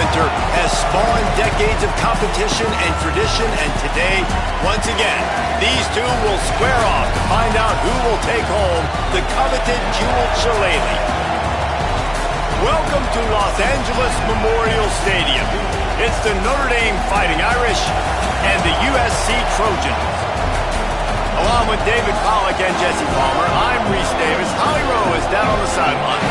winter has spawned decades of competition and tradition, and today, once again, these two will square off to find out who will take home the coveted jeweled shillelagh. Welcome to Los Angeles Memorial Stadium. It's the Notre Dame Fighting Irish and the USC Trojans. Along with David Pollack and Jesse Palmer, I'm Reese Davis. Holly Rowe is down on the sideline.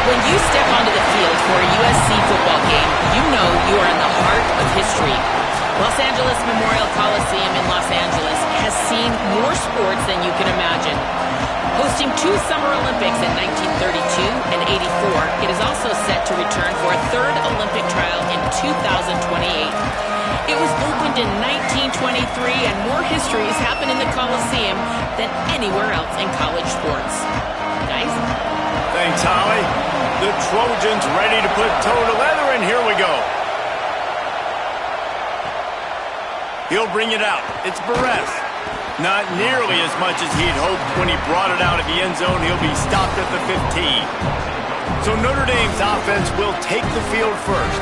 When you step onto the field for a USC football game, you know you are in the heart of history. Los Angeles Memorial Coliseum in Los Angeles has seen more sports than you can imagine. Hosting 2 Summer Olympics in 1932 and 84, it is also set to return for a 3rd Olympic trial in 2028. It was opened in 1923, and more history has happened in the Coliseum than anywhere else in college sports. Guys? Thanks, Holly. The Trojans ready to put toe to leather, and here we go. He'll bring it out. It's Barres. Not nearly as much as he'd hoped when he brought it out of the end zone. He'll be stopped at the 15. So Notre Dame's offense will take the field first.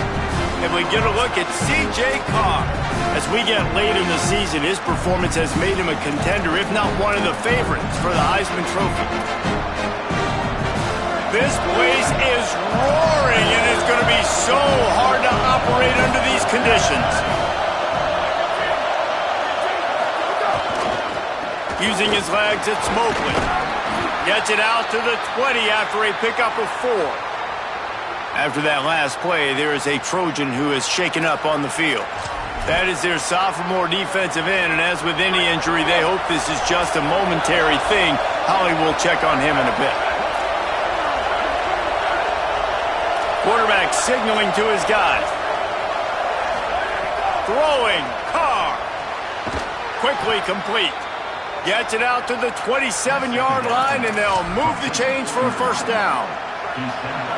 And we get a look at C.J. Carr. As we get late in the season, his performance has made him a contender, if not one of the favorites, for the Heisman Trophy. This place is roaring, and it's going to be so hard to operate under these conditions. Using his legs, it's Mobley. Gets it out to the 20 after a pickup of 4. After that last play, there is a Trojan who is shaken up on the field. That is their sophomore defensive end, and as with any injury, they hope this is just a momentary thing. Holly will check on him in a bit. Quarterback signaling to his guys. Throwing, Carr. Quickly complete. Gets it out to the 27-yard line, and they'll move the chains for a first down.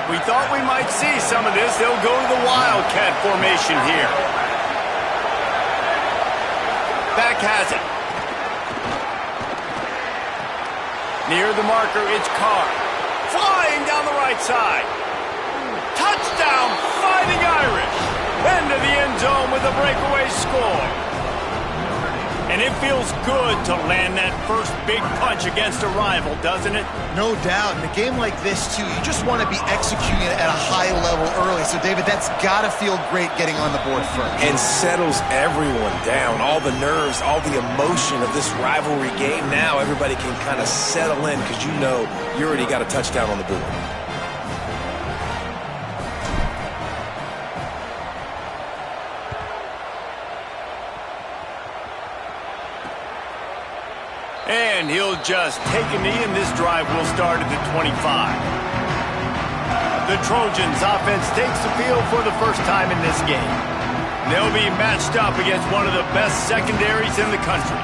We thought we might see some of this. They'll go to the Wildcat formation here. Back has it. Near the marker, it's Carr. Flying down the right side. Touchdown, Fighting Irish. Into the end zone with a breakaway score. And it feels good to land that first big punch against a rival, doesn't it? No doubt. In a game like this, too, you just want to be executing it at a high level early. So, David, that's got to feel great getting on the board first. And settles everyone down. All the nerves, all the emotion of this rivalry game. Now everybody can kind of settle in because you know you already got a touchdown on the board. And he'll just take a knee, and this drive will start at the 25. The Trojans' offense takes the field for the first time in this game. They'll be matched up against one of the best secondaries in the country.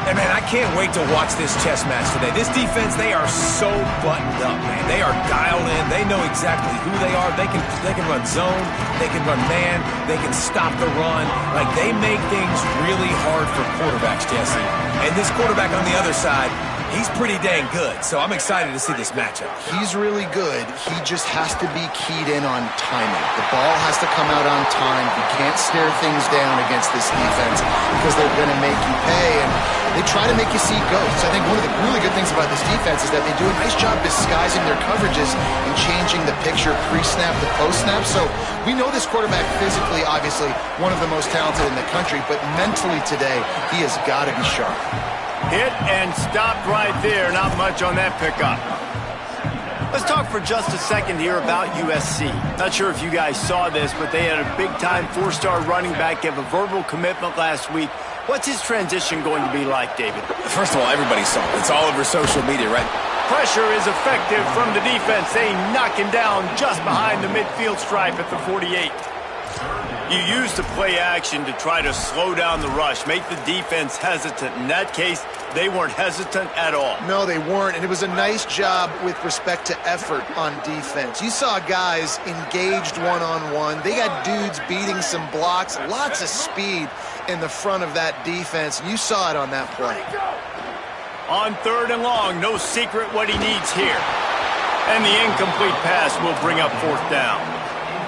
And, man, I can't wait to watch this chess match today. This defense, they are so buttoned up, man. They are dialed in. They know exactly who they are. They can run zone. They can run man. They can stop the run. Like, they make things really hard for quarterbacks, Jesse. And this quarterback on the other side, he's pretty dang good. So I'm excited to see this matchup. He's really good. He just has to be keyed in on timing. The ball has to come out on time. You can't stare things down against this defense because they're going to make you pay. And they try to make you see ghosts. I think one of the really good things about this defense is that they do a nice job disguising their coverages and changing the picture pre-snap to post-snap. So we know this quarterback physically, obviously, one of the most talented in the country, but mentally today, he has got to be sharp. Hit and stopped right there. Not much on that pickup. Let's talk for just a second here about USC. Not sure if you guys saw this, but they had a big-time 4-star running back give a verbal commitment last week. What's his transition going to be like, David? First of all, everybody saw it. It's all over social media, right? Pressure is effective from the defense. They knock him down just behind the midfield stripe at the 48. You use the play action to try to slow down the rush, make the defense hesitant. In that case, they weren't hesitant at all. No, they weren't, and it was a nice job with respect to effort on defense. You saw guys engaged one-on-one. They got dudes beating some blocks, lots of speed in the front of that defense. You saw it on that play. On 3rd and long, no secret what he needs here. And the incomplete pass will bring up 4th down.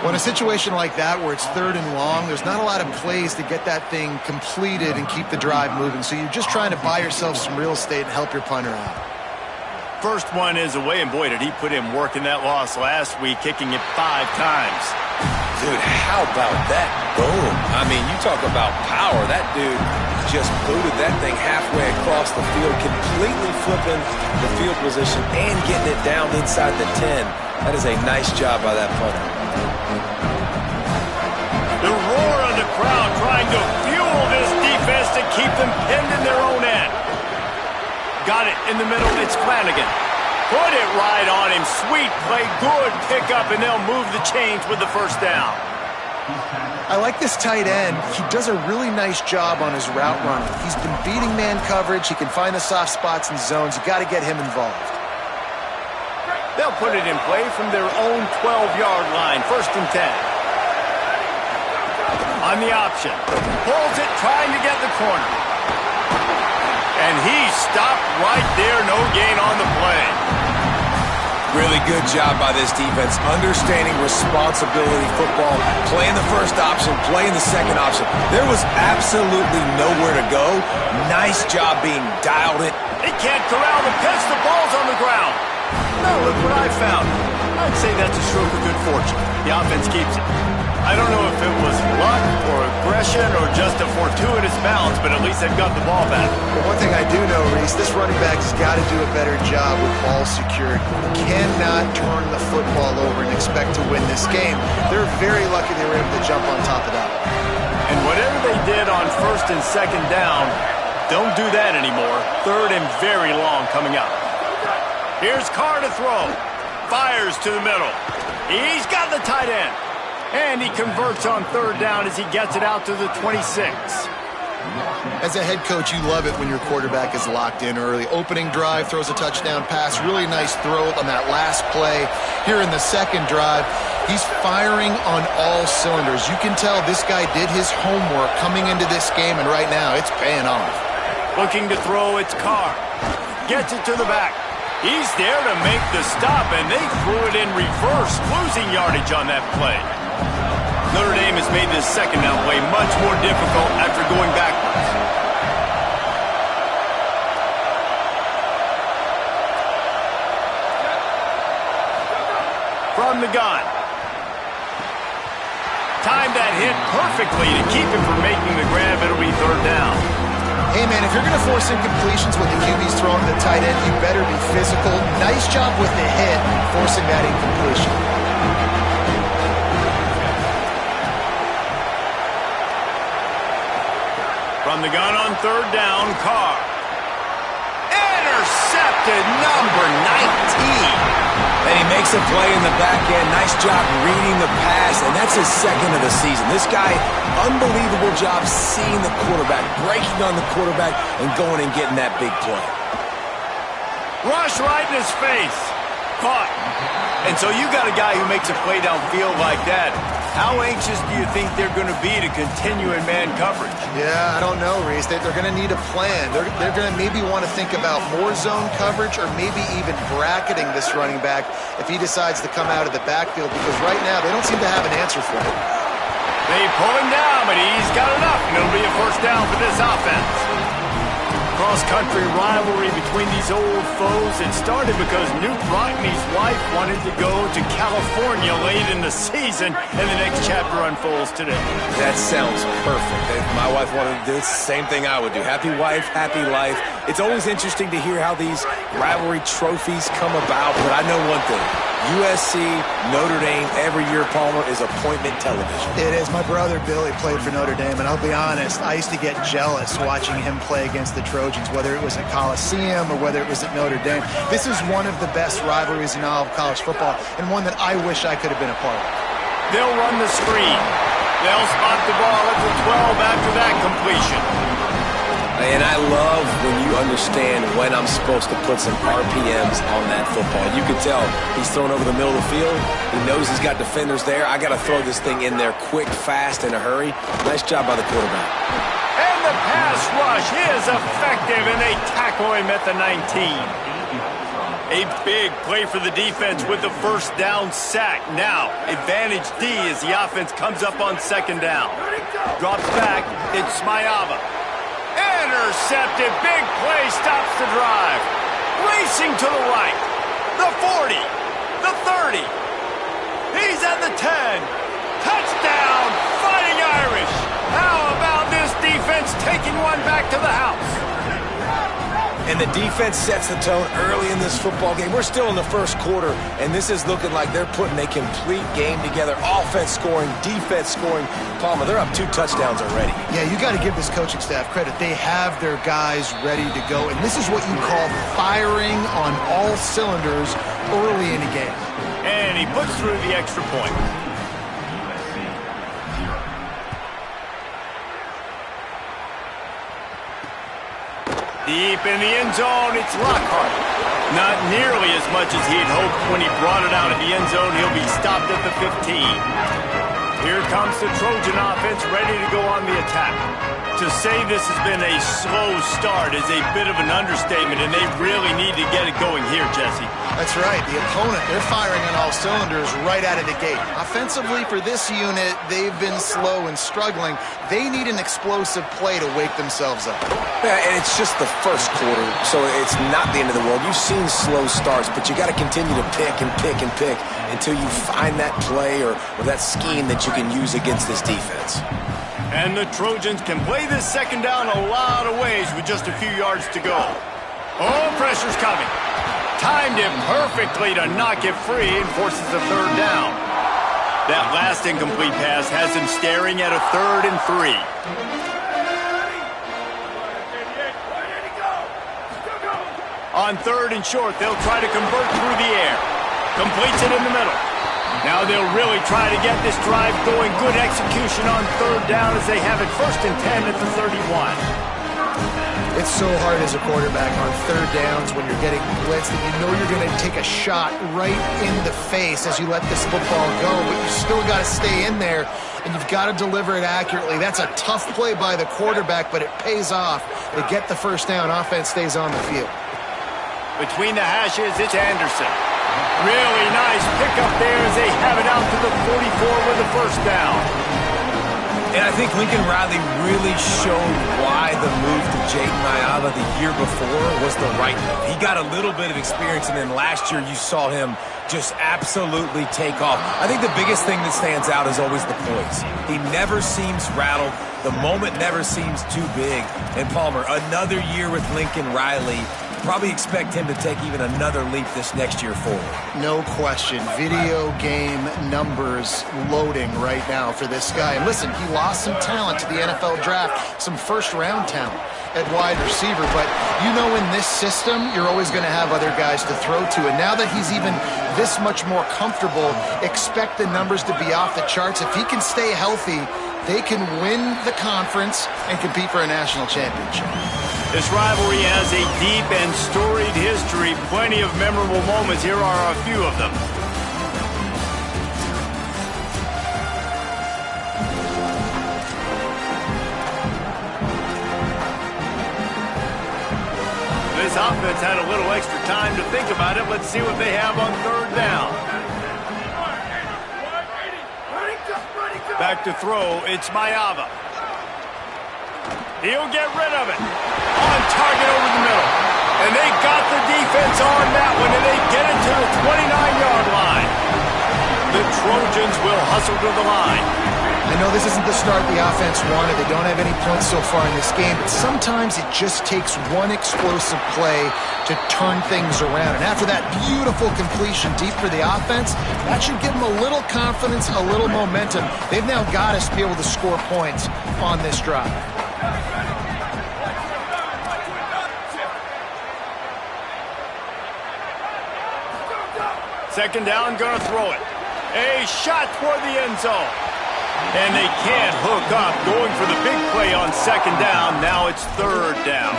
Well, in a situation like that where it's 3rd and long, there's not a lot of plays to get that thing completed and keep the drive moving. So you're just trying to buy yourself some real estate and help your punter out. First one is away, and boy, did he put in work in that loss last week, kicking it 5 times. Dude, how about that boom? I mean, you talk about power. That dude just booted that thing halfway across the field, completely flipping the field position and getting it down inside the 10. That is a nice job by that punter. The roar of the crowd trying to fuel this defense to keep them pinned in their own end. Got it in the middle. It's Flanagan. Put it right on him. Sweet play. Good pickup, and they'll move the chains with the first down. I like this tight end. He does a really nice job on his route running. He's been beating man coverage. He can find the soft spots and zones. You got to get him involved. They'll put it in play from their own 12-yard line. 1st and 10. On the option. Pulls it, trying to get the corner. And he's stopped right there. No gain on the play. Really good job by this defense, understanding responsibility football, playing the first option, playing the second option. There was absolutely nowhere to go. Nice job being dialed in. They can't corral the pitch. The ball's on the ground. Now look what I found. I'd say that's a stroke of good fortune. The offense keeps it. I don't know if it was luck or aggression or just a fortuitous bounce, but at least they've got the ball back. But one thing I do know, Reese, this running back has got to do a better job with ball security. Cannot turn the football over and expect to win this game. They're very lucky they were able to jump on top of that. And whatever they did on 1st and 2nd down, don't do that anymore. 3rd and very long coming up. Here's Carr to throw. Fires to the middle. He's got the tight end. And he converts on 3rd down as he gets it out to the 26. As a head coach, you love it when your quarterback is locked in early. Opening drive, throws a touchdown pass. Really nice throw on that last play. Here in the 2nd drive, he's firing on all cylinders. You can tell this guy did his homework coming into this game, and right now it's paying off. Looking to throw, it's Carr. Gets it to the back. He's there to make the stop, and they threw it in reverse, losing yardage on that play. Notre Dame has made this 2nd down play much more difficult after going backwards. From the gun. Timed that hit perfectly to keep him from making the grab. It'll be 3rd down. Hey, man, if you're going to force incompletions when the QB's throwing to the tight end, you better be physical. Nice job with the hit, forcing that incompletion. From the gun on 3rd down, Carr. Intercepted, number 19. And he makes a play in the back end. Nice job reading the pass, and that's his 2nd of the season. This guy, unbelievable job seeing the quarterback, breaking on the quarterback, and going and getting that big play. Rush right in his face. Caught. And so you got a guy who makes a play downfield like that. How anxious do you think they're going to be to continue in man coverage? Yeah, I don't know, Reese. They're going to need a plan. They're going to maybe want to think about more zone coverage or maybe even bracketing this running back if he decides to come out of the backfield, because right now they don't seem to have an answer for him. They pull him down, but he's got enough, and it'll be a 1st down for this offense. Cross-country rivalry between these old foes. It started because Newt Rockne's wife wanted to go to California late in the season, and the next chapter unfolds today. That sounds perfect. If my wife wanted to do the same thing I would do. Happy wife, happy life. It's always interesting to hear how these rivalry trophies come about, but I know one thing. USC, Notre Dame, every year, Palmer, is appointment television. It is. My brother Billy played for Notre Dame, and I'll be honest, I used to get jealous watching him play against the Trojans, whether it was at Coliseum or whether it was at Notre Dame. This is one of the best rivalries in all of college football, and one that I wish I could have been a part of. They'll run the screen. They'll spot the ball at the 12 after that completion. And I love when you understand when I'm supposed to put some RPMs on that football. You can tell he's thrown over the middle of the field. He knows he's got defenders there. I got to throw this thing in there quick, fast, in a hurry. Nice job by the quarterback. And the pass rush is effective, and they tackle him at the 19. A big play for the defense with the first down sack. Now, advantage D as the offense comes up on second down. Drops back. It's Smayava. Intercepted. Big play. Stops the drive. Racing to the right. The 40. The 30. He's at the 10. Touchdown. Fighting Irish. How about this defense taking one back to the house? And the defense sets the tone early in this football game. We're still in the first quarter, and this is looking like they're putting a complete game together. Offense scoring, defense scoring. Palmer, they're up 2 touchdowns already. Yeah, you got to give this coaching staff credit. They have their guys ready to go, and this is what you call firing on all cylinders early in a game. And he puts through the extra point. Deep in the end zone, it's Lockhart. Not nearly as much as he had hoped when he brought it out of the end zone. He'll be stopped at the 15. Here comes the Trojan offense ready to go on the attack. To say this has been a slow start is a bit of an understatement, and they really need to get it going here, Jesse. That's right. The opponent, they're firing on all cylinders right out of the gate. Offensively, for this unit, they've been slow and struggling. They need an explosive play to wake themselves up. Yeah, and it's just the first quarter, so it's not the end of the world. You've seen slow starts, but you got to continue to pick and pick and pick until you find that play or that scheme that you can use against this defense. And the Trojans can play this second down a lot of ways with just a few yards to go. Oh, pressure's coming. Timed him perfectly to knock it free and forces a third down. That last incomplete pass has him staring at a 3rd and 3. On 3rd and short, they'll try to convert through the air. Completes it in the middle. Now they'll really try to get this drive going. Good execution on 3rd down as they have it 1st and 10 at the 31. It's so hard as a quarterback on 3rd downs when you're getting blitzed that you know you're going to take a shot right in the face as you let this football go, but you still got to stay in there, and you've got to deliver it accurately. That's a tough play by the quarterback, but it pays off. They get the first down. Offense stays on the field. Between the hashes, it's Anderson. Really nice pickup there as they have it out to the 44 with the first down. And I think Lincoln Riley really showed why the move to Jayden Maiava the year before was the right move. He got a little bit of experience, and then last year you saw him just absolutely take off. I think the biggest thing that stands out is always the poise. He never seems rattled. The moment never seems too big. And Palmer, another year with Lincoln Riley. Probably expect him to take even another leap this next year forward. No question. Video game numbers loading right now for this guy. And listen, he lost some talent to the NFL draft, some first-round talent at wide receiver. But you know in this system, you're always going to have other guys to throw to. And now that he's even this much more comfortable, expect the numbers to be off the charts. If he can stay healthy, they can win the conference and compete for a national championship. This rivalry has a deep and storied history. Plenty of memorable moments. Here are a few of them. This offense had a little extra time to think about it. Let's see what they have on 3rd down. Back to throw. It's Maiava. He'll get rid of it. On target over the middle. And they got the defense on that one, and they get it to the 29-yard line. The Trojans will hustle to the line. I know this isn't the start the offense wanted. They don't have any points so far in this game, but sometimes it just takes one explosive play to turn things around. And after that beautiful completion deep for the offense, that should give them a little confidence, a little momentum. They've now got us to be able to score points on this drive. Second down, gonna throw it. A shot toward the end zone. And they can't hook up, going for the big play on second down. Now it's 3rd down.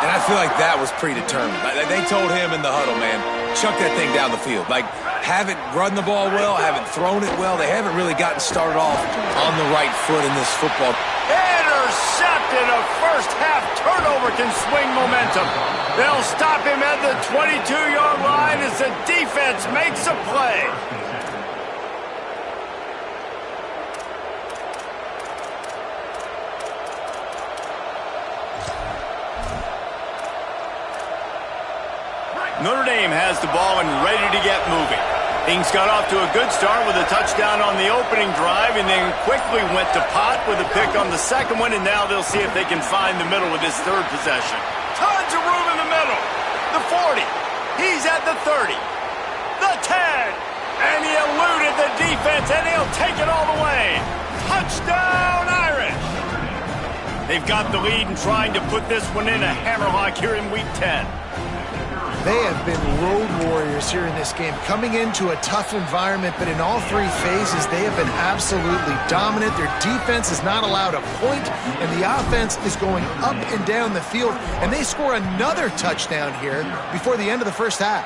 And I feel like that was predetermined. They told him in the huddle, man, chuck that thing down the field. Like, haven't run the ball well, haven't thrown it well. They haven't really gotten started off on the right foot in this football. Intercepted! intercepted. A first-half turnover can swing momentum. They'll stop him at the 22-yard line as the defense makes a play. Notre Dame has the ball and ready to get moving. Things got off to a good start with a touchdown on the opening drive and then quickly went to pot with a pick on the second one, and now they'll see if they can find the middle with this third possession. Tons of room in the middle. The 40. He's at the 30. The 10. And he eluded the defense, and he'll take it all the way. Touchdown, Irish. They've got the lead and trying to put this one in a hammerlock here in Week 10. They have been road warriors here in this game, coming into a tough environment, but in all three phases, they have been absolutely dominant. Their defense is not allowed a point, and the offense is going up and down the field, and they score another touchdown here before the end of the first half.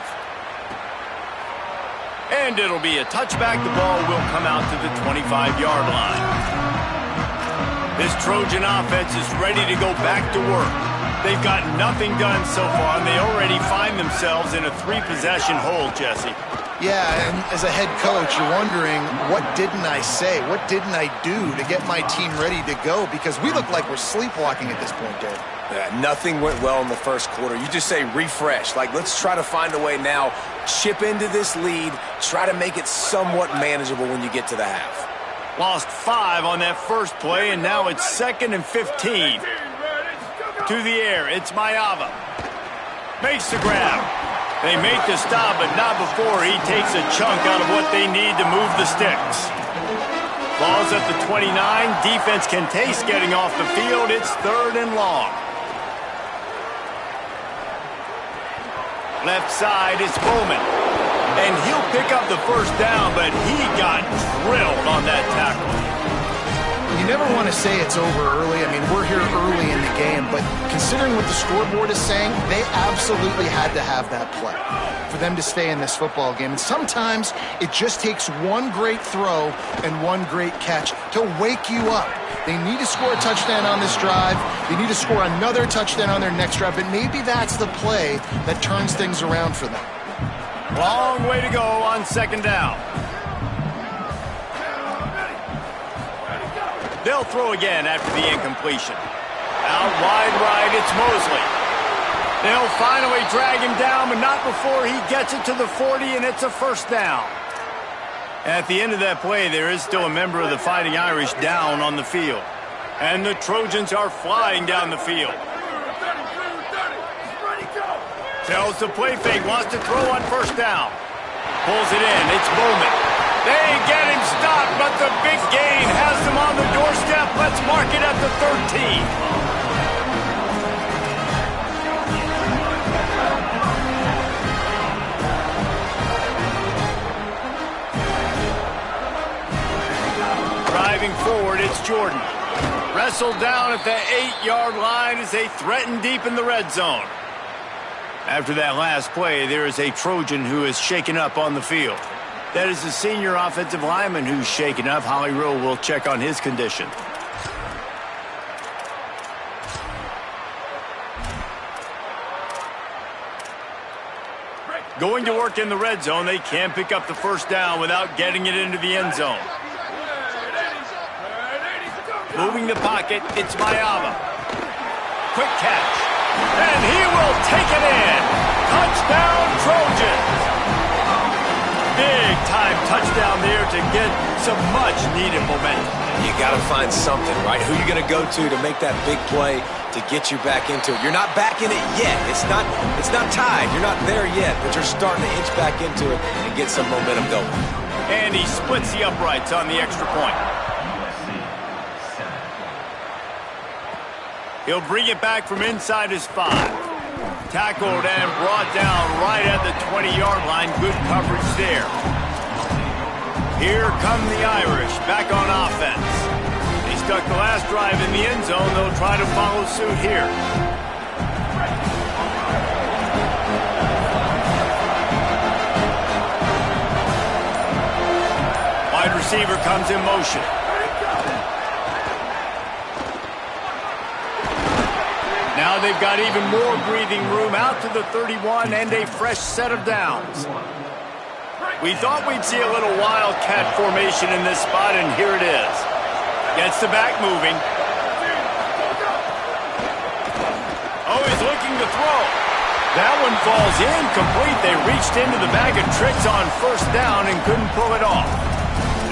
And it'll be a touchback. The ball will come out to the 25-yard line. This Trojan offense is ready to go back to work. They've got nothing done so far, and they already find themselves in a three-possession hole, Jesse. Yeah, and as a head coach, you're wondering, what didn't I say? What didn't I do to get my team ready to go? Because we look like we're sleepwalking at this point, Dave. Yeah, nothing went well in the first quarter. You just say refresh. Like, let's try to find a way now, chip into this lead, try to make it somewhat manageable when you get to the half. Lost 5 on that first play, and now it's 2nd and 15. To the air, it's Mayava. Makes the grab. They make the stop, but not before he takes a chunk out of what they need to move the sticks. Ball's at the 29. Defense can taste getting off the field. It's 3rd and long. Left side is Bowman. And he'll pick up the first down, but he got drilled on that tackle. You never want to say it's over early. I mean, we're here early in the game, but considering what the scoreboard is saying, they absolutely had to have that play for them to stay in this football game. And sometimes it just takes one great throw and one great catch to wake you up. They need to score a touchdown on this drive. They need to score another touchdown on their next drive, but maybe that's the play that turns things around for them. Long way to go on 2nd down. They'll throw again after the incompletion. Out wide right, it's Mosley. They'll finally drag him down, but not before he gets it to the 40, and it's a first down. At the end of that play, there is still a member of the Fighting Irish down on the field. And the Trojans are flying down the field. Tells the play fake, wants to throw on first down. Pulls it in, it's Bowman. They get him stopped, but the big gain has them on the doorstep. Let's mark it at the 13. Driving forward, it's Jordan. Wrestled down at the 8-yard line as they threaten deep in the red zone. After that last play, there is a Trojan who is shaken up on the field. That is the senior offensive lineman who's shaken up. Holly Rowe will check on his condition. Going to work in the red zone, they can't pick up the first down without getting it into the end zone. Moving the pocket, it's Mayava. Quick catch. And he will take it in. Touchdown, Trojans. Big-time touchdown there to get some much-needed momentum. You got to find something, right? Who you going to go to make that big play to get you back into it? You're not back in it yet. It's not tied. You're not there yet, but you're starting to inch back into it and get some momentum going. And he splits the uprights on the extra point. He'll bring it back from inside his 5. Tackled and brought down right at the 20-yard line. Good coverage there. Here come the Irish back on offense. They stuck the last drive in the end zone. They'll try to follow suit here. Wide receiver comes in motion. they've got even more breathing room out to the 31 and a fresh set of downs. We thought we'd see a little wildcat formation in this spot, and here it is. Gets the back moving. Oh, he's looking to throw. That one falls incomplete. They reached into the bag of tricks on first down and couldn't pull it off.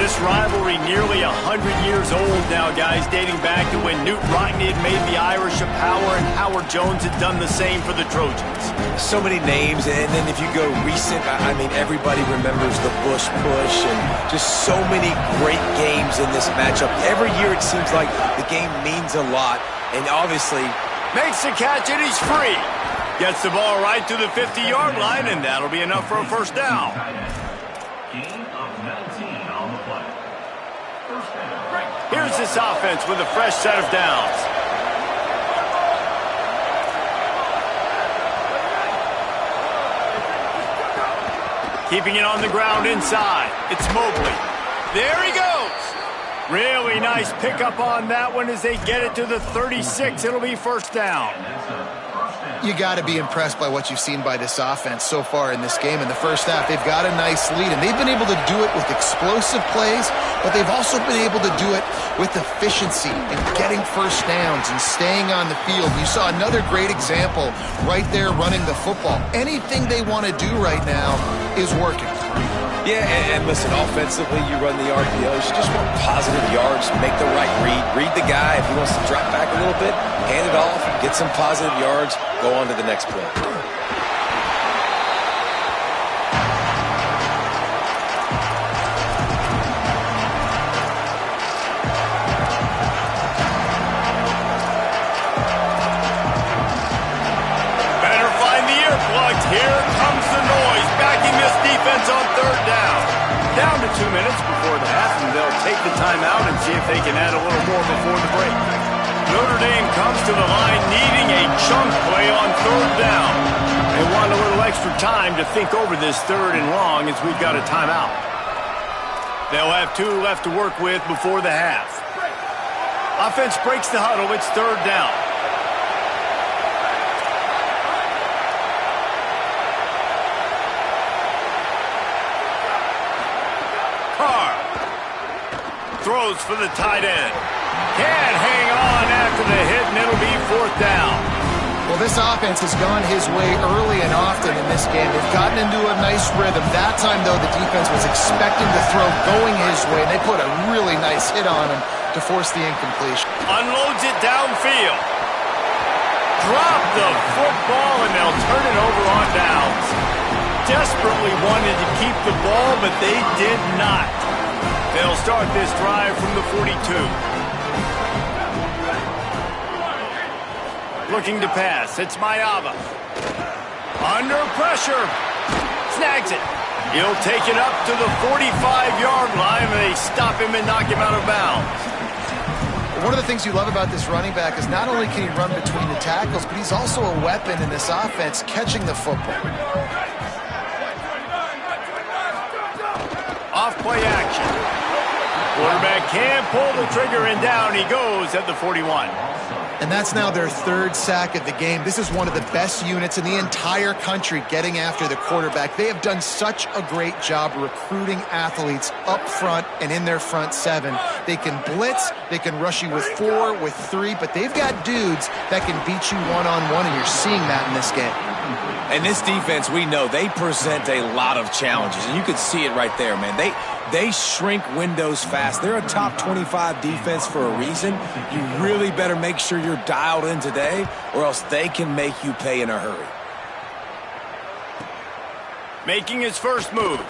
This rivalry nearly 100 years old now, guys, dating back to when Knute Rockne had made the Irish a power and Howard Jones had done the same for the Trojans. So many names, and then if you go recent, I mean, everybody remembers the Bush push and just so many great games in this matchup. Every year it seems like the game means a lot, and obviously makes the catch, and he's free. Gets the ball right to the 50-yard line, and that'll be enough for a first down. Here's this offense with a fresh set of downs. Keeping it on the ground inside. It's Mobley. There he goes. Really nice pickup on that one as they get it to the 36. It'll be first down. You got to be impressed by what you've seen by this offense so far in this game. In the first half, they've got a nice lead, and they've been able to do it with explosive plays, but they've also been able to do it with efficiency and getting first downs and staying on the field. You saw another great example right there running the football. Anything they want to do right now is working. Yeah, and listen, offensively, you run the RPOs. You just want positive yards, make the right read. Read the guy. If he wants to drop back a little bit, hand it off, get some positive yards, go on to the next play. Better find the earplugs. Here comes the noise, backing this defense on third down. Down to 2 minutes before the half, and they'll take the timeout and see if they can add a little more before the break. Notre Dame comes to the line needing a chunk play on third down. They want a little extra time to think over this third and long as we've got a timeout. They'll have 2 left to work with before the half. Offense breaks the huddle. It's third down. Throws for the tight end. Can't hang on after the hit, and it'll be fourth down. Well, this offense has gone his way early and often in this game. They've gotten into a nice rhythm. That time, though, the defense was expecting the throw going his way, and they put a really nice hit on him to force the incompletion. Unloads it downfield. Drop the football, and they'll turn it over on downs. Desperately wanted to keep the ball, but they did not. They'll start this drive from the 42. Looking to pass. It's Mayava. Under pressure. Snags it. He'll take it up to the 45-yard line, and they stop him and knock him out of bounds. One of the things you love about this running back is not only can he run between the tackles, but he's also a weapon in this offense catching the football. Off-play action. Quarterback can't pull the trigger, and down he goes at the 41. And that's now their third sack of the game. This is one of the best units in the entire country getting after the quarterback. They have done such a great job recruiting athletes up front and in their front seven. They can blitz, they can rush you with 4, with 3, but they've got dudes that can beat you one-on-one, and you're seeing that in this game. And this defense, we know, they present a lot of challenges, and you can see it right there, man. They shrink windows fast. They're a top 25 defense for a reason. You really better make sure you're dialed in today, or else they can make you pay in a hurry. Making his first move.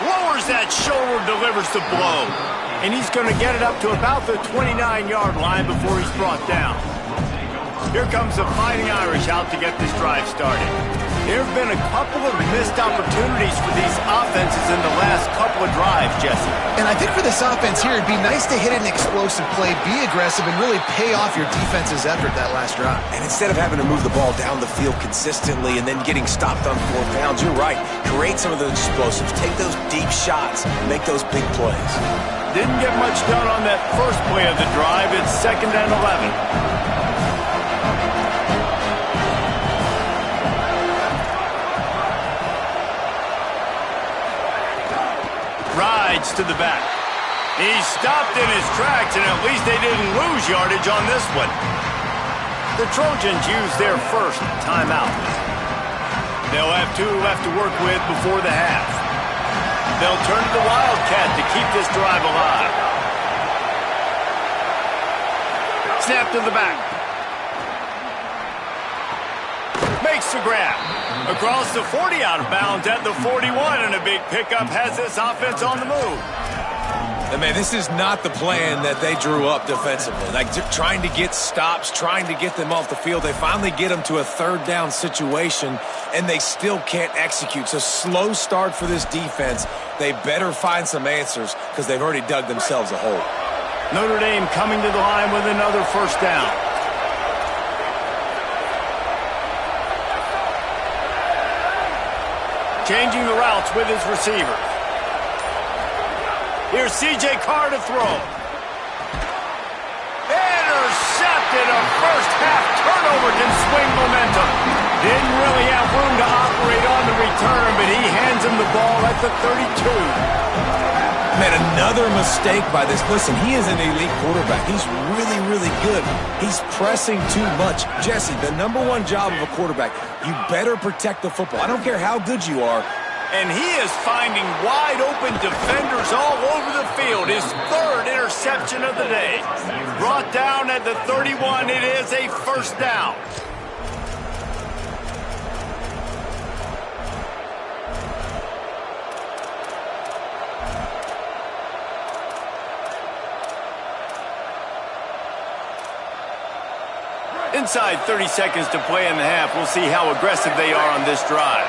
Lowers that shoulder, delivers the blow. And he's going to get it up to about the 29-yard line before he's brought down. Here comes the Fighting Irish out to get this drive started. There have been a couple of missed opportunities for these offenses in the last couple of drives, Jesse. And I think for this offense here, it'd be nice to hit an explosive play, be aggressive, and really pay off your defense's effort that last drive. And instead of having to move the ball down the field consistently and then getting stopped on 4th downs, you're right. Create some of those explosives. Take those deep shots. Make those big plays. Didn't get much done on that first play of the drive. It's 2nd and 11. Rides to the back. He stopped in his tracks, and at least they didn't lose yardage on this one. The Trojans use their first timeout. They'll have 2 left to work with before the half. They'll turn to the Wildcat to keep this drive alive. Snap to the back. Makes the grab. Across the 40, out of bounds at the 41, and a big pickup has this offense on the move. And man, this is not the plan that they drew up defensively. Like trying to get stops, trying to get them off the field. They finally get them to a 3rd down situation, and they still can't execute. So slow start for this defense. They better find some answers because they've already dug themselves a hole. Notre Dame coming to the line with another 1st down. Changing the routes with his receiver. Here's C.J. Carr to throw. Intercepted. A first-half turnover can swing momentum. Didn't really have room to operate on the return, but he hands him the ball at the 32. Man, another mistake by this. Listen, he is an elite quarterback. He's really, really good. He's pressing too much. Jesse, the #1 job of a quarterback, you better protect the football. I don't care how good you are. And he is finding wide-open defenders all over the field. His 3rd interception of the day. Brought down at the 31. It is a 1st down. Inside 30 seconds to play in the half. We'll see how aggressive they are on this drive.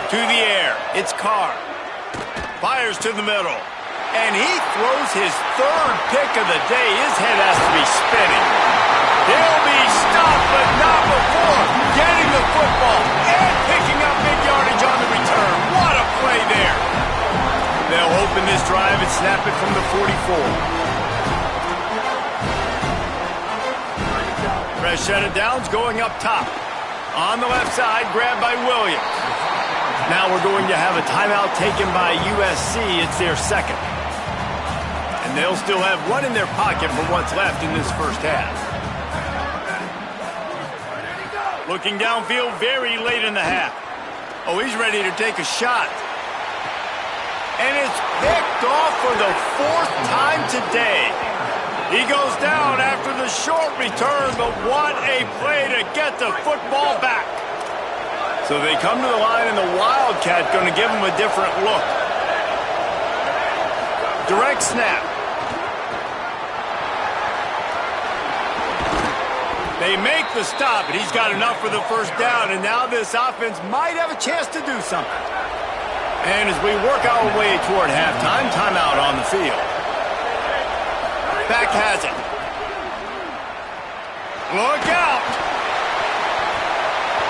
To the air. It's Carr. Fires to the middle. And he throws his 3rd pick of the day. His head has to be spinning. He'll be stopped, but not before getting the football and picking up big yardage on the return. What a play there. They'll open this drive and snap it from the 44. Fresh set of downs going up top. On the left side, grabbed by Williams. Now we're going to have a timeout taken by USC. It's their 2nd. And they'll still have 1 in their pocket for what's left in this first half. Looking downfield very late in the half. Oh, he's ready to take a shot. And it's picked off for the 4th time today. He goes down after the short return, but what a play to get the football back. So they come to the line, and the Wildcat going to give him a different look. Direct snap. They make the stop, and he's got enough for the 1st down, and now this offense might have a chance to do something. And as we work our way toward halftime, timeout on the field. Back has it. Look out!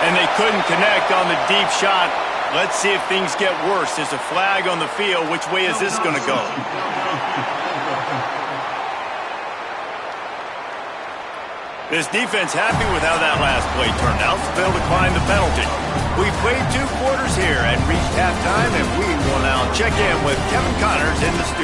And they couldn't connect on the deep shot. Let's see if things get worse. There's a flag on the field. Which way is this going to go? This defense happy with how that last play turned out, so they'll decline the penalty. We played 2 quarters here and reached halftime, and we will now check in with Kevin Connors in the studio.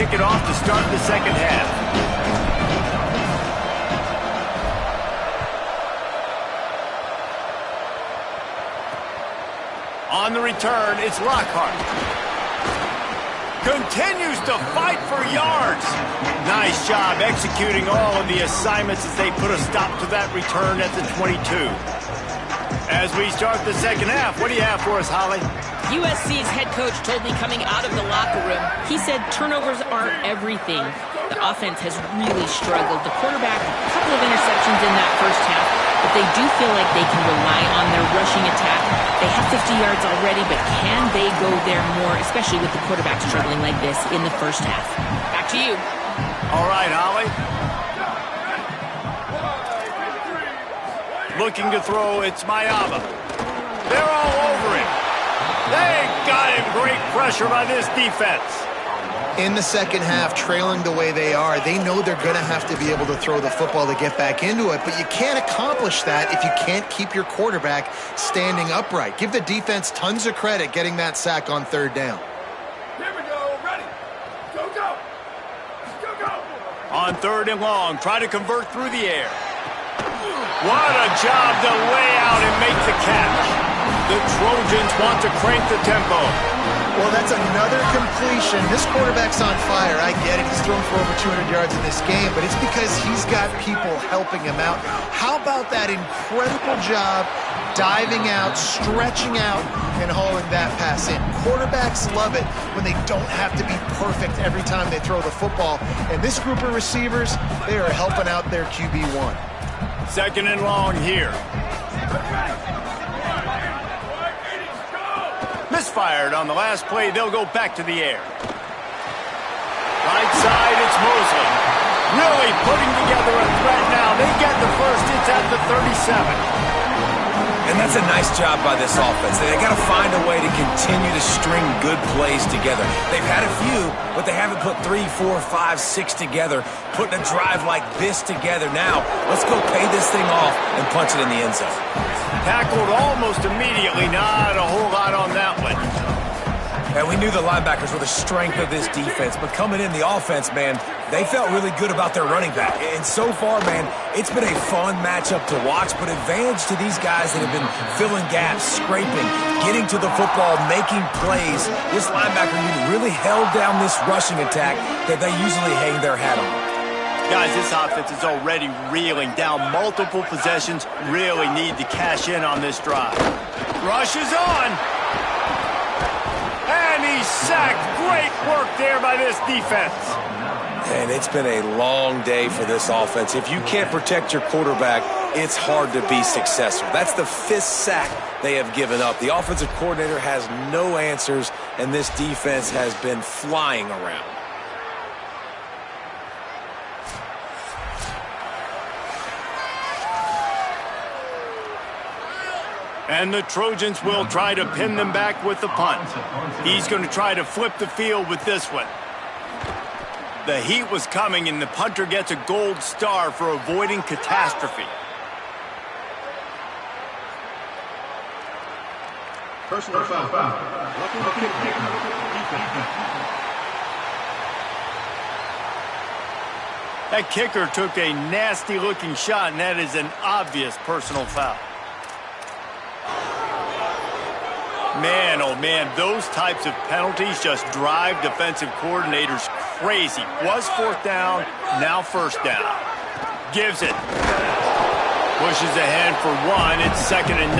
kick it off to start the second half. On the return, it's Lockhart. Continues to fight for yards. Nice job executing all of the assignments as they put a stop to that return at the 22. As we start the second half, what do you have for us, Holly? USC's head coach told me coming out of the locker room, he said turnovers are everything. The offense has really struggled. The quarterback, a couple of interceptions in that first half, but they do feel like they can rely on their rushing attack. They have 50 yards already, but can they go there more, especially with the quarterback struggling like this in the first half? Back to you. All right, Holly. Looking to throw, it's Mayava. They're all over him. They got him. Great pressure by this defense. In the second half, trailing the way they are, they know they're going to have to be able to throw the football to get back into it, but you can't accomplish that if you can't keep your quarterback standing upright. Give the defense tons of credit getting that sack on third down. Here we go. Ready. Go, go. Go, go. On third and long, try to convert through the air. What a job to lay out and make the catch. The Trojans want to crank the tempo. Well, that's another completion. This quarterback's on fire. I get it. He's thrown for over 200 yards in this game, but it's because he's got people helping him out. How about that incredible job diving out, stretching out, and hauling that pass in? Quarterbacks love it when they don't have to be perfect every time they throw the football. And this group of receivers, they are helping out their QB1. Second and long here. Misfired on the last play. They'll go back to the air. Right side, it's Mosley. Really putting together a threat now. They get the first. It's at the 37. And that's a nice job by this offense. They got to find a way to continue to string good plays together. They've had a few, but they haven't put 3, 4, 5, 6 together, putting a drive like this together. Now, let's go pay this thing off and punch it in the end zone. Tackled almost immediately. Not a whole lot on that one. And we knew the linebackers were the strength of this defense, but coming in the offense, man, they felt really good about their running back. And so far, man, it's been a fun matchup to watch, but advantage to these guys that have been filling gaps, scraping, getting to the football, making plays. This linebacker unit really held down this rushing attack that they usually hang their hat on. Guys, this offense is already reeling down multiple possessions. Really need to cash in on this drive. Rush is on. And he's sacked. Great work there by this defense. And it's been a long day for this offense. If you can't protect your quarterback, it's hard to be successful. That's the 5th sack they have given up. The offensive coordinator has no answers, and this defense has been flying around. And the Trojans will try to pin them back with the punt. He's going to try to flip the field with this one. The heat was coming, and the punter gets a gold star for avoiding catastrophe. Personal foul. That kicker took a nasty-looking shot, and that is an obvious personal foul. Man, oh man, those types of penalties just drive defensive coordinators crazy. Was 4th down, now 1st down. Gives it. Pushes ahead for 1, it's 2nd and 9.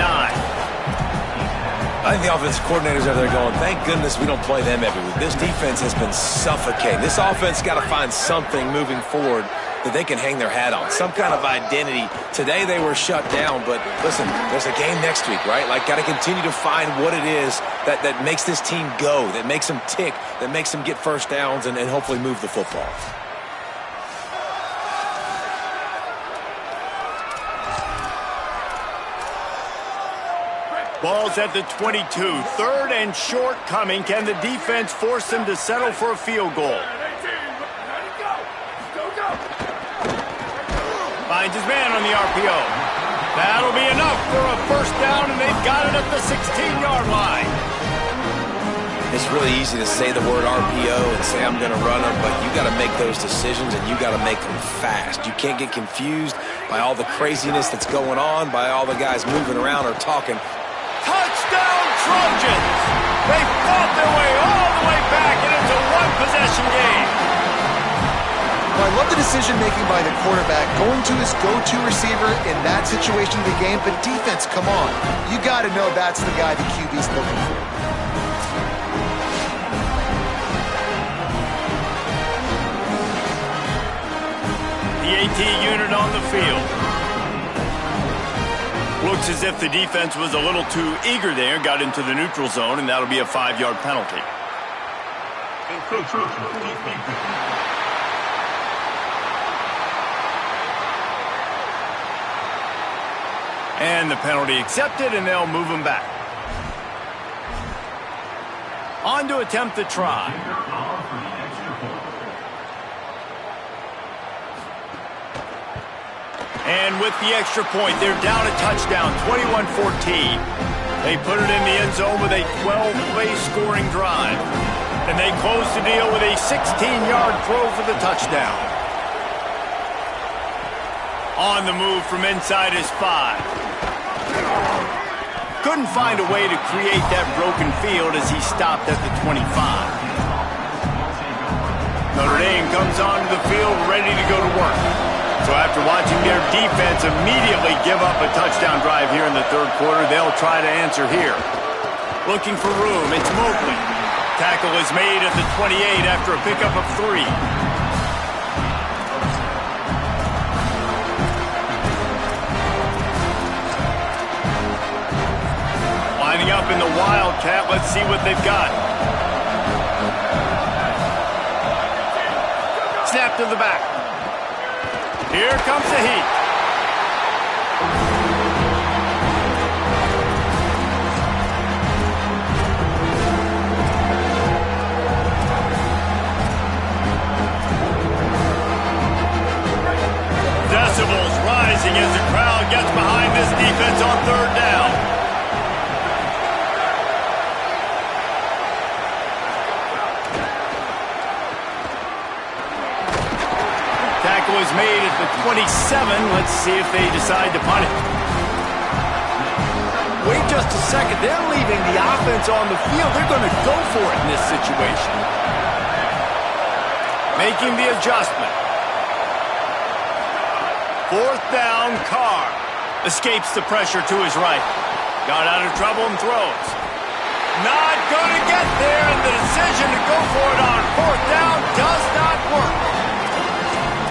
I think the offensive coordinators are there going, thank goodness we don't play them every week. This defense has been suffocating. This offense got to find something moving forward that they can hang their hat on, some kind of identity. Today they were shut down, but listen, there's a game next week, right? Like, got to continue to find what it is that makes this team go, that makes them tick, that makes them get first downs and hopefully move the football. Ball's at the 22. 3rd and short coming. Can the defense force them to settle for a field goal? Finds his man on the RPO. That'll be enough for a 1st down, and they've got it at the 16-yard line. It's really easy to say the word RPO and say I'm going to run them, but you got to make those decisions and you got to make them fast. You can't get confused by all the craziness that's going on, by all the guys moving around or talking. Touchdown Trojans! They fought their way all the way back, and it's a one-possession game. Well, I love the decision-making by the quarterback, going to his go-to receiver in that situation of the game, but defense, come on. You got to know that's the guy the QB's looking for. The AT unit on the field. Looks as if the defense was a little too eager there, got into the neutral zone, and that'll be a 5-yard penalty. And the penalty accepted, and they'll move him back. On to attempt the try. And with the extra point, they're down a touchdown, 21-14. They put it in the end zone with a 12-play scoring drive. And they close the deal with a 16-yard throw for the touchdown. On the move from inside his 5. Couldn't find a way to create that broken field as he stopped at the 25. Notre Dame comes onto the field ready to go to work. So after watching their defense immediately give up a touchdown drive here in the third quarter, they'll try to answer here. Looking for room, it's Mobley. Tackle is made at the 28 after a pickup of 3. Lining up in the Wildcat, let's see what they've got. Snap to the back. Here comes the heat. Decibels rising as the crowd gets behind this defense on third down. Tackle is made at the 27. Let's see if they decide to punt it. Wait just a second. They're leaving the offense on the field. They're going to go for it in this situation. Making the adjustment. Fourth down, Carr. Escapes the pressure to his right. Got out of trouble and throws. Not going to get there, and the decision to go for it on fourth down does not work.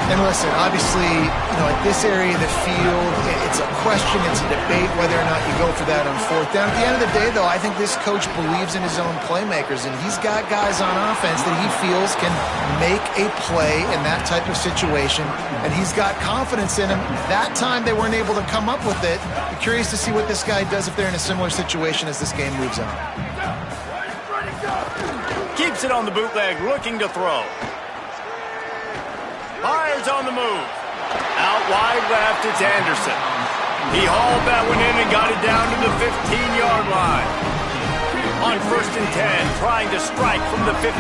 And listen, obviously, at this area of the field, it's a question, it's a debate whether or not you go for that on fourth down. At the end of the day, though, I think this coach believes in his own playmakers, and he's got guys on offense that he feels can make a play in that type of situation, and he's got confidence in him. That time they weren't able to come up with it. I'm curious to see what this guy does if they're in a similar situation as this game moves on. Keeps it on the bootleg, looking to throw. Myers on the move. Out wide left, it's Anderson. He hauled that one in and got it down to the 15-yard line. On 1st and 10, trying to strike from the 15.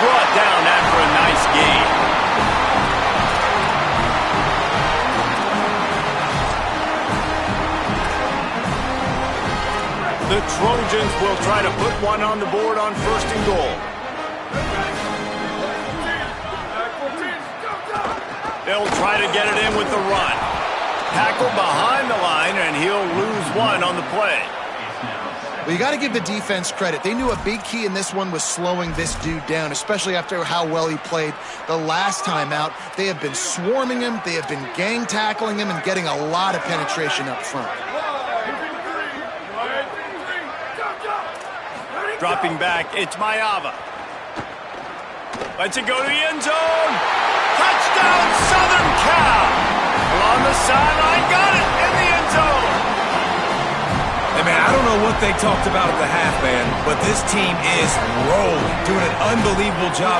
Brought down after a nice game. The Trojans will try to put one on the board on 1st and goal. They'll try to get it in with the run. Tackle behind the line, and he'll lose one on the play. Well, you got to give the defense credit. They knew a big key in this one was slowing this dude down, especially after how well he played the last time out. They have been swarming him. They have been gang tackling him and getting a lot of penetration up front. Dropping back, it's Mayava. Lets it go to the end zone. Touchdown, Southern Cal. Along the sideline, got it in the end zone. Hey, man, I don't know what they talked about at the half, man, but this team is rolling, doing an unbelievable job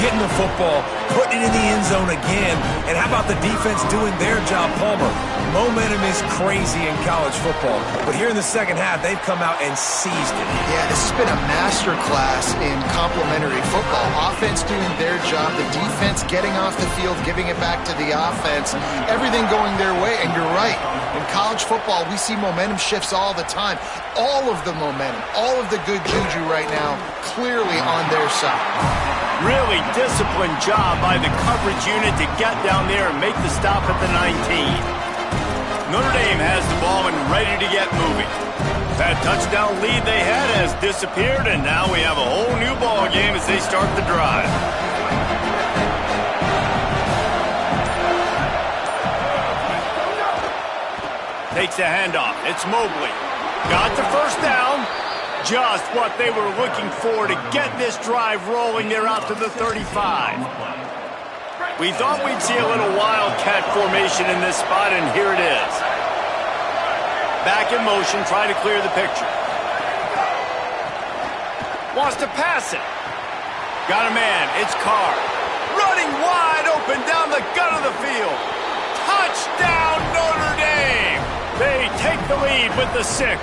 getting the football, putting it in the end zone again. And how about the defense doing their job, Palmer? Momentum is crazy in college football, but here in the second half, they've come out and seized it. Yeah, this has been a master class in complementary football. Offense doing their job, the defense getting off the field, giving it back to the offense, everything going their way. And you're right, in college football, we see momentum shifts all the time. All of the momentum, all of the good juju right now, clearly on their side. Really disciplined job by the coverage unit to get down there and make the stop at the 19. Notre Dame has the ball and ready to get moving. That touchdown lead they had has disappeared, and now we have a whole new ball game as they start the drive. Takes the handoff. It's Mobley. Got the first down. Just what they were looking for to get this drive rolling. They're out to the 35. We thought we'd see a little wildcat formation in this spot, and here it is. Back in motion, trying to clear the picture. Wants to pass it. Got a man. It's Carr. Running wide open down the gut of the field. Touchdown, Notre Dame! They take the lead with the 6.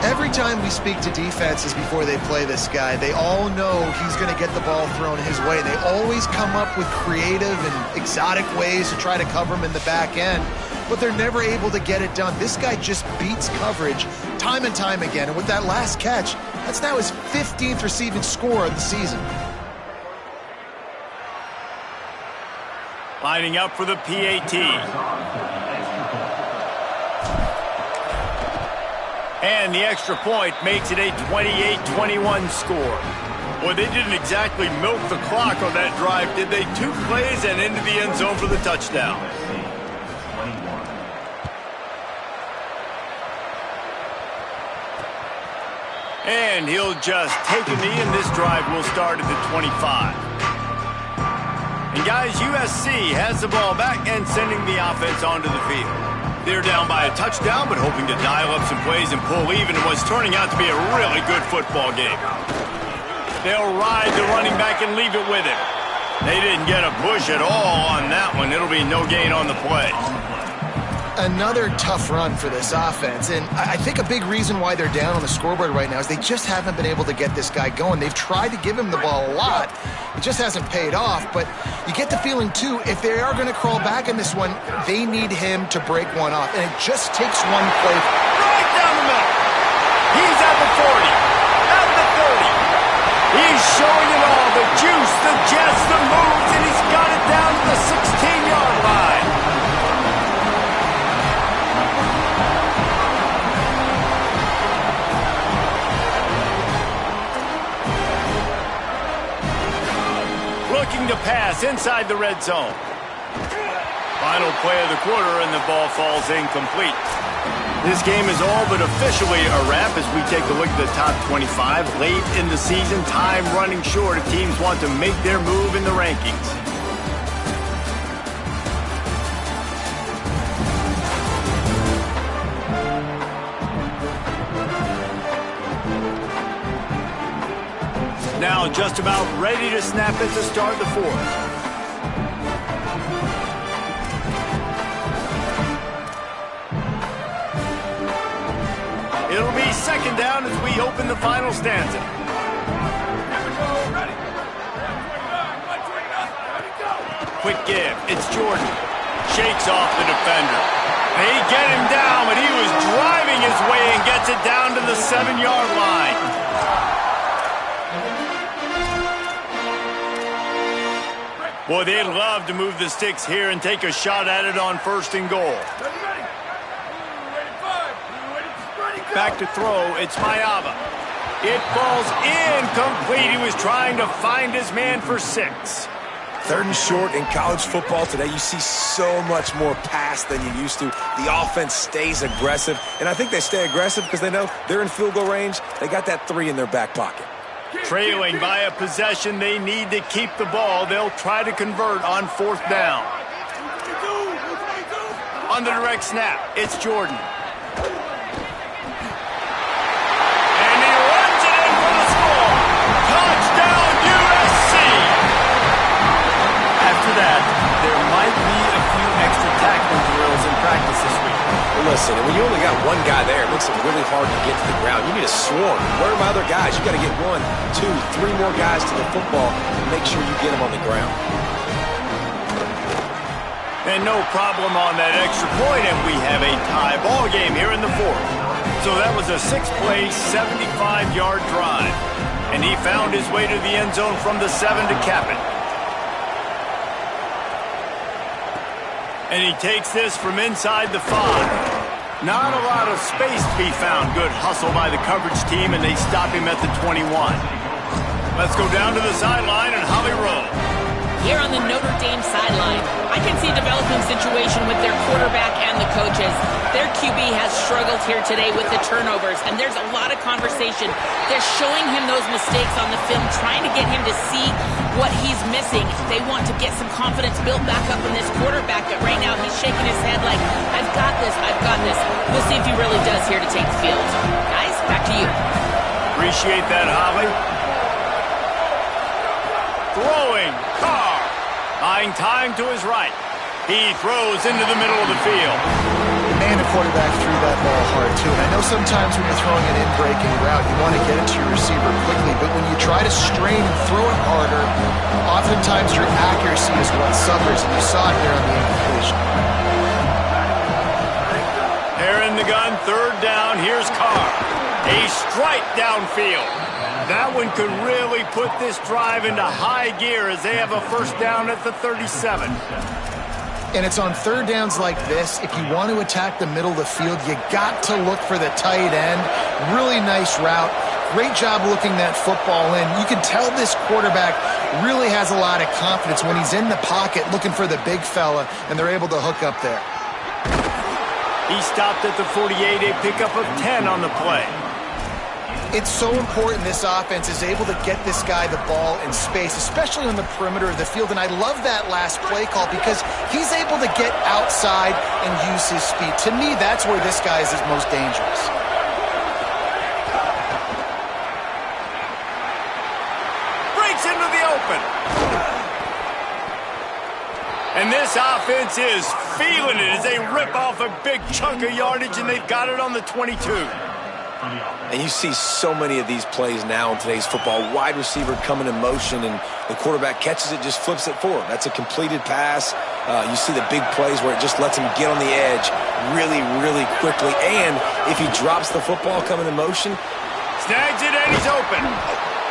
Every time we speak to defenses before they play this guy, they all know he's going to get the ball thrown his way. They always come up with creative and exotic ways to try to cover him in the back end, but they're never able to get it done. This guy just beats coverage time and time again, and with that last catch, that's now his 15th receiving score of the season. Lining up for the PAT. And the extra point makes it a 28-21 score. Boy, they didn't exactly milk the clock on that drive, did they? 2 plays and into the end zone for the touchdown. And he'll just take a knee, and this drive will start at the 25. And guys, USC has the ball back and sending the offense onto the field. They're down by a touchdown, but hoping to dial up some plays and pull even in what's turning out to be a really good football game. They'll ride the running back and leave it with him. They didn't get a push at all on that one. It'll be no gain on the play. Another tough run for this offense, and I think a big reason why they're down on the scoreboard right now is they just haven't been able to get this guy going. They've tried to give him the ball a lot. It just hasn't paid off, but you get the feeling, too, if they are going to crawl back in this one, they need him to break one off, and it just takes one play. Right down the middle. He's at the 40, at the 30. He's showing it all, the juice, the jets, the moves, and he's got it down to the 16-yard line. Looking to pass inside the red zone. Final play of the quarter, and the ball falls incomplete. This game is all but officially a wrap as we take a look at the top 25. Late in the season, time running short if teams want to make their move in the rankings. Now just about ready to snap it to start the 4th. It'll be second down as we open the final stanza. Quick give. It's Jordan. Shakes off the defender. They get him down, but he was driving his way and gets it down to the 7-yard line. Boy, they'd love to move the sticks here and take a shot at it on 1st and goal. Back to throw, it's Mayava. It falls incomplete. He was trying to find his man for 6. 3rd and short in college football today. You see so much more pass than you used to. The offense stays aggressive, and I think they stay aggressive because they know they're in field goal range. They got that 3 in their back pocket. Trailing by a possession, they need to keep the ball. They'll try to convert on 4th down. On the direct snap, it's Jordan. Listen, and when you only got one guy there, it makes it really hard to get to the ground. You need a swarm. Where are my other guys? You got to get 1, 2, 3 more guys to the football and make sure you get them on the ground. And no problem on that extra point, and we have a tie ball game here in the 4th. So that was a 6-play, 75-yard drive. And he found his way to the end zone from the 7 to cap it. And he takes this from inside the 5. Not a lot of space to be found. Good hustle by the coverage team, and they stop him at the 21. Let's go down to the sideline and Holly Rowe. Here on the Notre Dame sideline, I can see a developing situation with their quarterback and the coaches. Their QB has struggled here today with the turnovers, and there's a lot of conversation. They're showing him those mistakes on the film, trying to get him to see what he's missing. They want to get some confidence built back up in this quarterback, but right now he's shaking his head like, I've got this, I've got this. We'll see if he really does here to take the field. Guys, back to you. Appreciate that, Holly. Throwing, Carr. Buying time to his right. He throws into the middle of the field. Man, the quarterback threw that ball hard, too. And I know sometimes when you're throwing an in-breaking route, you want to get it to your receiver quickly. But when you try to strain and throw it harder, oftentimes your accuracy is what suffers. And you saw it there on the incompletion. Here in the gun, 3rd down. Here's Carr. A strike downfield. That one could really put this drive into high gear as they have a 1st down at the 37. And it's on 3rd downs like this. If you want to attack the middle of the field, you got to look for the tight end. Really nice route. Great job looking that football in. You can tell this quarterback really has a lot of confidence when he's in the pocket looking for the big fella, and they're able to hook up there. He stopped at the 48, a pickup of 10 on the play. It's so important this offense is able to get this guy the ball in space, especially on the perimeter of the field. And I love that last play call because he's able to get outside and use his speed. To me, that's where this guy is his most dangerous. Breaks into the open. And this offense is feeling it as they rip off a big chunk of yardage, and they've got it on the 22. And you see so many of these plays now in today's football. Wide receiver coming in motion, and the quarterback catches it, just flips it forward. That's a completed pass. You see the big plays where it just lets him get on the edge really, really quickly. And if he drops the football coming in motion, snags it and he's open.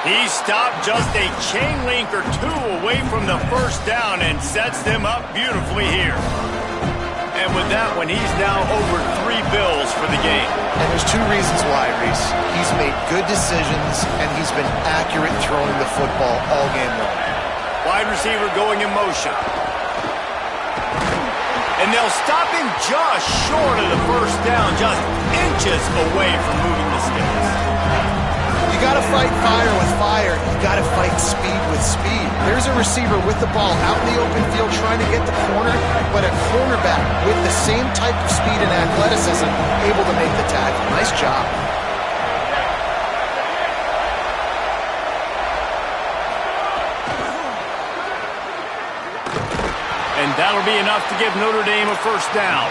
He stopped just a chain link or 2 away from the 1st down and sets them up beautifully here. And with that one, he's now over 3 bills for the game. And there's 2 reasons why, Reese. He's made good decisions, and he's been accurate throwing the football all game long. Wide receiver going in motion. And they'll stop him just short of the 1st down, just inches away from moving the sticks. You got to fight fire with fire. You got to fight speed with speed. There's a receiver with the ball out in the open field trying to get the corner, but a cornerback with the same type of speed and athleticism able to make the tackle. Nice job. And that'll be enough to give Notre Dame a 1st down.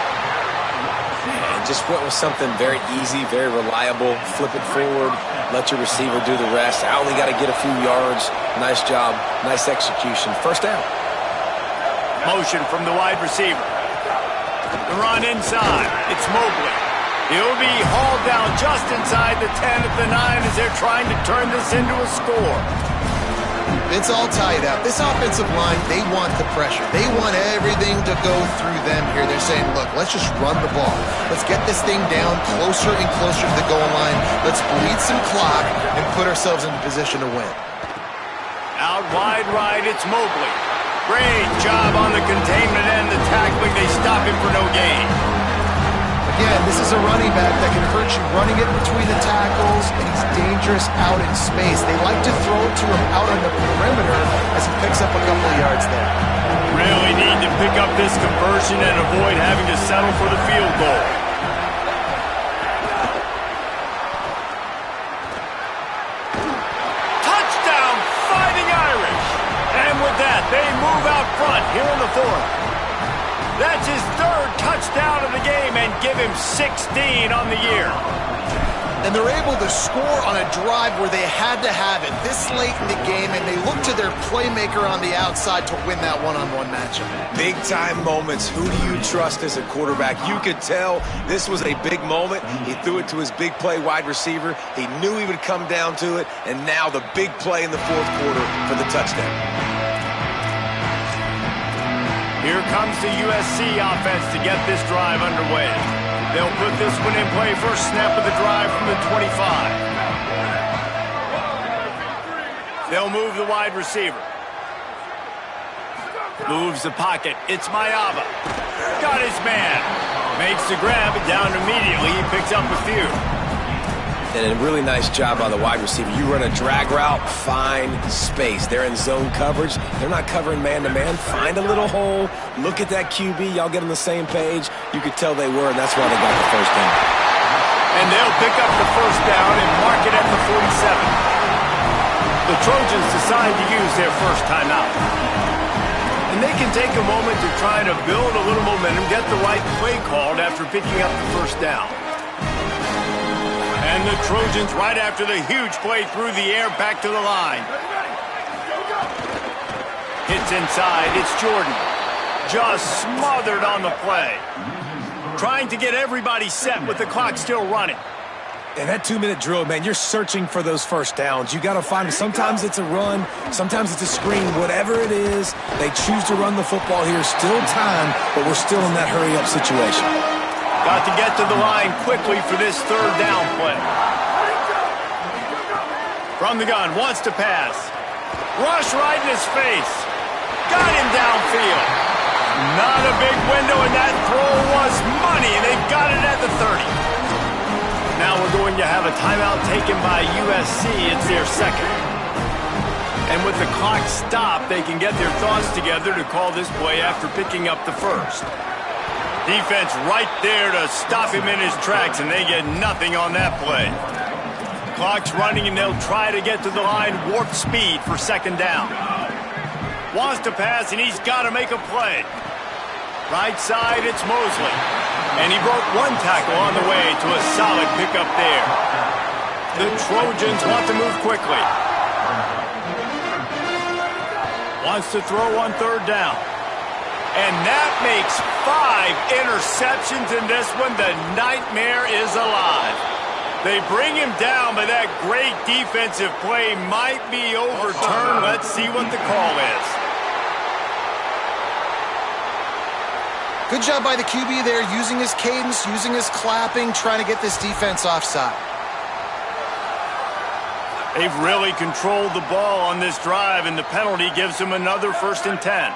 and just went with something very easy, very reliable. Flip it forward, let your receiver do the rest. I only got to get a few yards. Nice job, nice execution. 1st down. Motion from the wide receiver. The run inside. It's Mobley. He'll be hauled down just inside the 10 at the 9 as they're trying to turn this into a score. It's all tied up. This offensive line, they want the pressure. They want everything to go through them here. They're saying, look, let's just run the ball. Let's get this thing down closer and closer to the goal line. Let's bleed some clock and put ourselves in a position to win. Out wide right, it's Mobley. Great job on the containment and the tackling. They stop him for no gain. Again, this is a running back that can hurt you running it between the tackles, and he's dangerous out in space. They like to throw it to him out on the perimeter as he picks up a couple of yards there. Really need to pick up this conversion and avoid having to settle for the field goal. Touchdown, Fighting Irish! And with that, they move out front here in the 4th. That's his third touchdown of the game and give him 16 on the year. And they're able to score on a drive where they had to have it this late in the game, and they look to their playmaker on the outside to win that one-on-one matchup. Big-time moments. Who do you trust as a quarterback? You could tell this was a big moment. He threw it to his big play wide receiver. He knew he would come down to it, and now the big play in the fourth quarter for the touchdown. Here comes the USC offense to get this drive underway. They'll put this one in play. First snap of the drive from the 25. They'll move the wide receiver. Moves the pocket. It's Maiava. Got his man. Makes the grab. Down immediately. He picks up a few. And a really nice job by the wide receiver. You run a drag route, find space. They're in zone coverage. They're not covering man-to-man. Find a little hole. Look at that QB. Y'all get on the same page. You could tell they were, and that's why they got the first down. And they'll pick up the first down and mark it at the 47. The Trojans decide to use their first timeout. And they can take a moment to try to build a little momentum, get the right play called after picking up the first down. And the Trojans, right after the huge play through the air, back to the line. Hits inside. It's Jordan. Just smothered on the play. Trying to get everybody set with the clock still running. And that 2-minute drill, man, you're searching for those first downs. You got to find them. Sometimes it's a run. Sometimes it's a screen. Whatever it is, they choose to run the football here. Still time, but we're still in that hurry-up situation. Got to get to the line quickly for this third down play. From the gun, wants to pass. Rush right in his face. Got him downfield. Not a big window, and that throw was money, and they got it at the 30. Now we're going to have a timeout taken by USC. It's their second. And with the clock stopped, they can get their thoughts together to call this play after picking up the first. Defense right there to stop him in his tracks, and they get nothing on that play. Clock's running, and they'll try to get to the line warp speed for second down. Wants to pass, and he's got to make a play. Right side, it's Mosley. And he broke one tackle on the way to a solid pickup there. The Trojans want to move quickly. Wants to throw on third down. And that makes 5 interceptions in this one. The nightmare is alive. They bring him down, but that great defensive play might be overturned. Let's see what the call is. Good job by the QB there, using his cadence, using his clapping, trying to get this defense offside. They've really controlled the ball on this drive, and the penalty gives them another 1st and 10.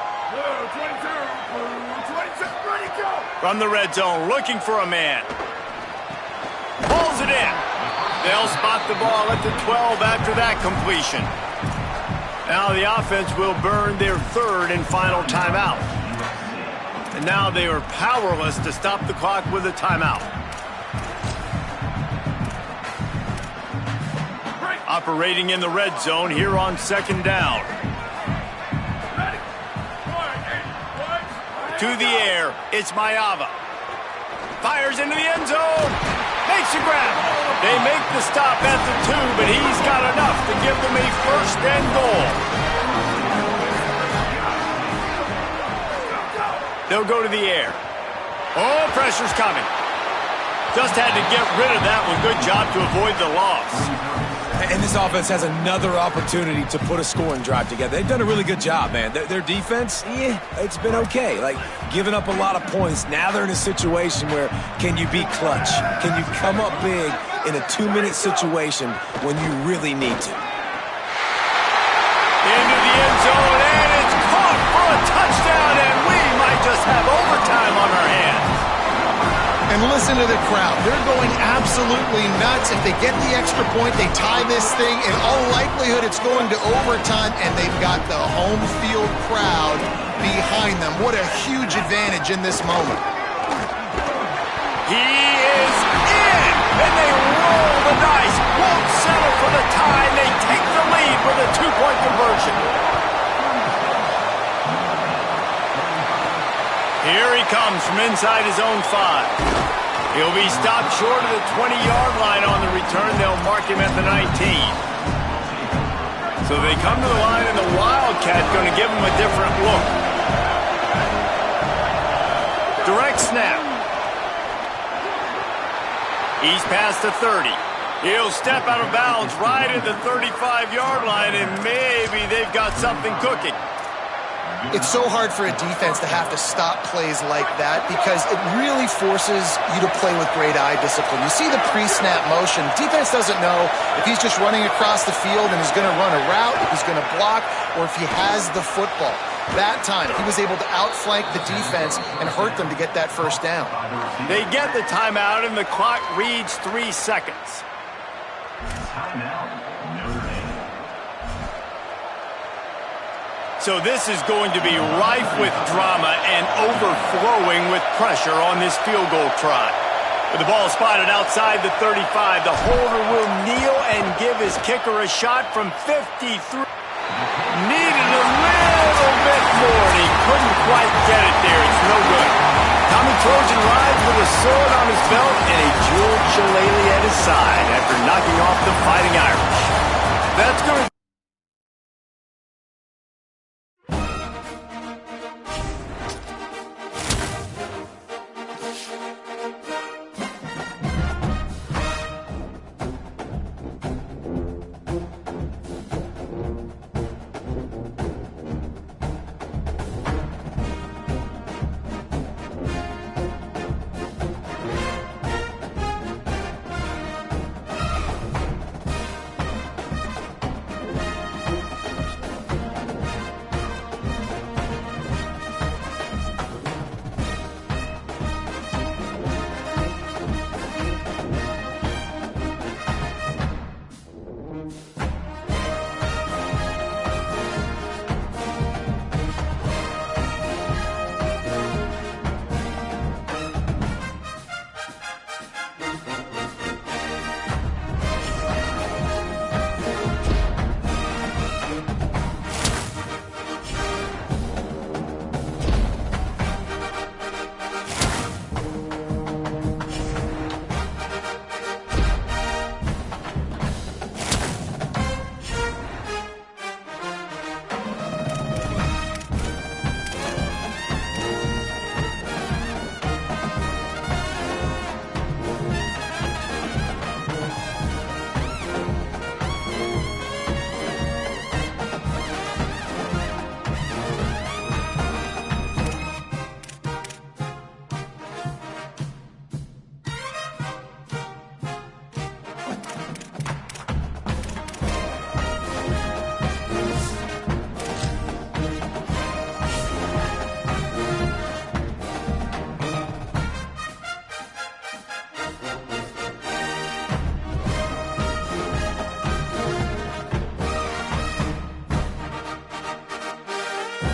From the red zone, looking for a man. Pulls it in. They'll spot the ball at the 12 after that completion. Now the offense will burn their third and final timeout. And now they are powerless to stop the clock with a timeout. Operating in the red zone here on second down. To the air, it's Maiava. Fires into the end zone. Makes a grab. They make the stop at the 2, but he's got enough to give them a 1st and goal. They'll go to the air. Oh, pressure's coming. Just had to get rid of that one. Good job to avoid the loss. And this offense has another opportunity to put a scoring drive together. They've done a really good job, man. Their defense, it's been okay. Like, giving up a lot of points. Now they're in a situation where can you be clutch? Can you come up big in a 2-minute situation when you really need to? Into the end zone, and it's caught for a touchdown, and we might just have overtime on our hands. And listen to the crowd. They're going absolutely nuts. If they get the extra point, they tie this thing. In all likelihood, it's going to overtime, and they've got the home field crowd behind them. What a huge advantage in this moment. He is in, and they roll the dice. Won't settle for the tie. They take the lead with a 2-point conversion. Here he comes. from inside his own 5. He'll be stopped short of the 20-yard line on the return. They'll mark him at the 19. So they come to the line, and the Wildcat going to give him a different look. Direct snap. He's past the 30. He'll step out of bounds right at the 35-yard line, and maybe they've got something cooking. It's so hard for a defense to have to stop plays like that because it really forces you to play with great eye discipline. You see the pre-snap motion. Defense doesn't know if he's just running across the field and is going to run a route, if he's going to block, or if he has the football. That time, he was able to outflank the defense and hurt them to get that first down. They get the timeout, and the clock reads 3 seconds. So this is going to be rife with drama and overflowing with pressure on this field goal try. With the ball spotted outside the 35, the holder will kneel and give his kicker a shot from 53. Needed a little bit more, and he couldn't quite get it there. It's no good. Tommy Trojan rides with a sword on his belt and a jeweled shillelagh at his side after knocking off the Fighting Irish. That's going to